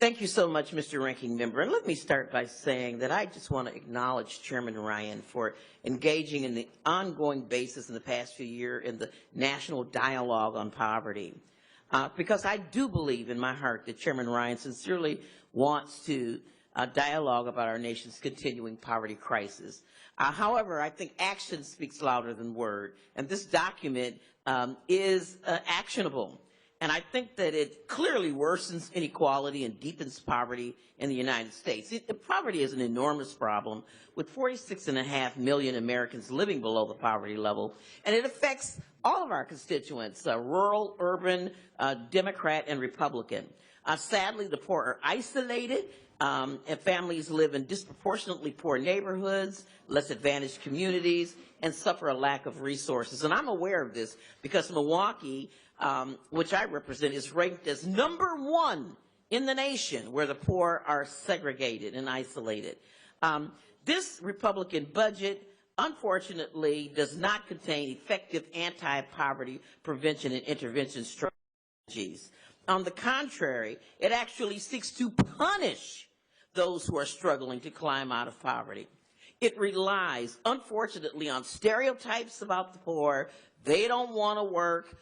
Thank you so much, Mr. Ranking Member. And let me start by saying that I just want to acknowledge Chairman Ryan for engaging in the ongoing basis in the past few years in the national dialogue on poverty. Because I do believe in my heart that Chairman Ryan sincerely wants to dialogue about our nation's continuing poverty crisis. However, I think action speaks louder than word, and this document is actionable. And I think that it clearly worsens inequality and deepens poverty in the United States. Poverty is an enormous problem, with 46.5 million Americans living below the poverty level, and it affects all of our constituents, rural, urban, Democrat, and Republican. Sadly, the poor are isolated, and families live in disproportionately poor neighborhoods, less advantaged communities, and suffer a lack of resources. And I'm aware of this because Milwaukee, which I represent, is ranked as #1 in the nation where the poor are segregated and isolated. This Republican budget, unfortunately, does not contain effective anti-poverty prevention and intervention strategies. On the contrary, it actually seeks to punish those who are struggling to climb out of poverty. It relies, unfortunately, on stereotypes about the poor. They don't want to work.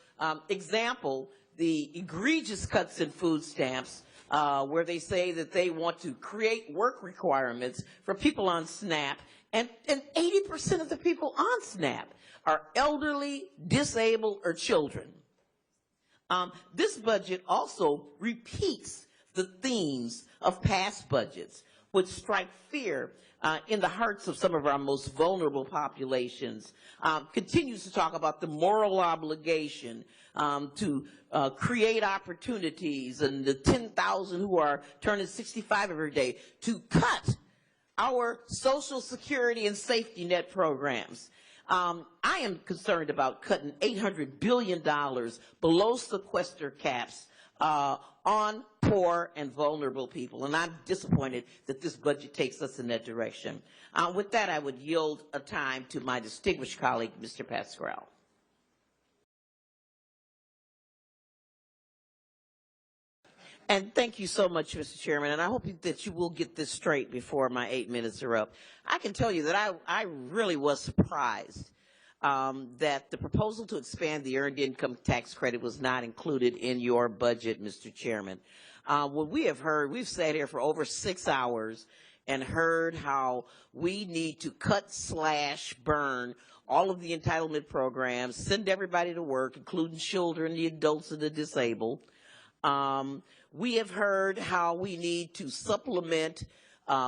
Example, the egregious cuts in food stamps, where they say that they want to create work requirements for people on SNAP, and 80% of the people on SNAP are elderly, disabled, or children. This budget also repeats the themes of past budgets, which strike fear in the hearts of some of our most vulnerable populations, continues to talk about the moral obligation to create opportunities, and the 10,000 who are turning 65 every day, to cut our Social Security and safety net programs. I am concerned about cutting $800 billion below sequester caps on poor and vulnerable people, and I'm disappointed that this budget takes us in that direction. With that, I would yield a time to my distinguished colleague, Mr. Pascrell. And thank you so much, Mr. Chairman, and I hope that you will get this straight before my 8 minutes are up. I can tell you that I really was surprised that the proposal to expand the earned income tax credit was not included in your budget, Mr. Chairman. What we have heard, we've sat here for over 6 hours and heard how we need to cut, slash, burn all of the entitlement programs, send everybody to work, including children, the adults, and the disabled. We have heard how we need to supplement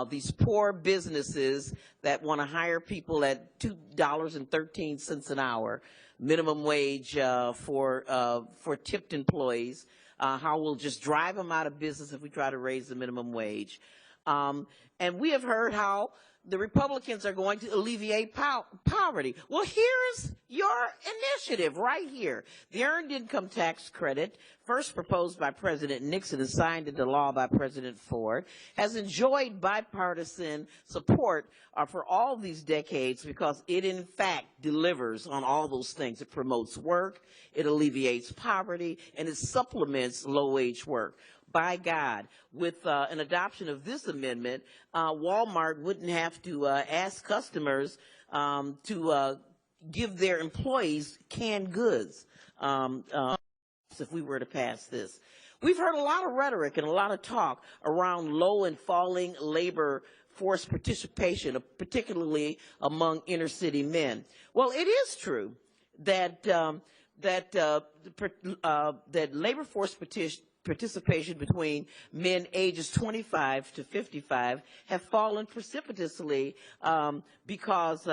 these poor businesses that want to hire people at $2.13 an hour, minimum wage for tipped employees, how we'll just drive them out of business if we try to raise the minimum wage. And we have heard how the Republicans are going to alleviate poverty. Well, here's your initiative right here. The Earned Income Tax Credit, first proposed by President Nixon and signed into law by President Ford, has enjoyed bipartisan support for all these decades because it, in fact, delivers on all those things. It promotes work, it alleviates poverty, and it supplements low-wage work. By God, with an adoption of this amendment, Walmart wouldn't have to ask customers to give their employees canned goods if we were to pass this. We've heard a lot of rhetoric and a lot of talk around low and falling labor force participation, particularly among inner city men. Well, it is true that labor force participation between men ages 25 to 55 have fallen precipitously because,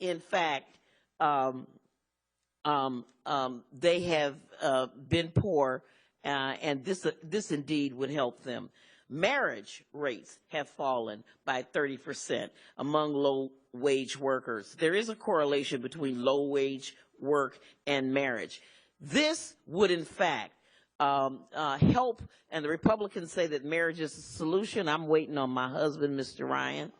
in fact, they have been poor, and this indeed would help them. Marriage rates have fallen by 30% among low-wage workers. There is a correlation between low-wage work and marriage. This would, in fact, help, and the Republicans say that marriage is the solution. I'm waiting on my husband, Mr. Ryan,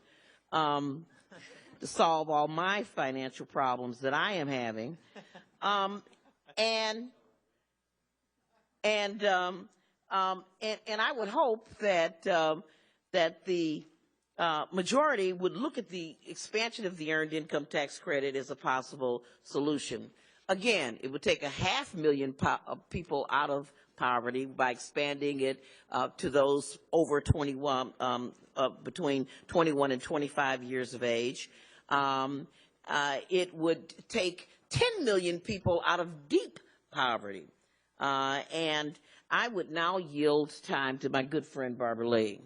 to solve all my financial problems that I am having. And I would hope that that the majority would look at the expansion of the earned income tax credit as a possible solution. Again, it would take 500,000 people out of poverty by expanding it to those over 21, between 21 and 25 years of age. It would take 10 million people out of deep poverty. And I would now yield time to my good friend Barbara Lee.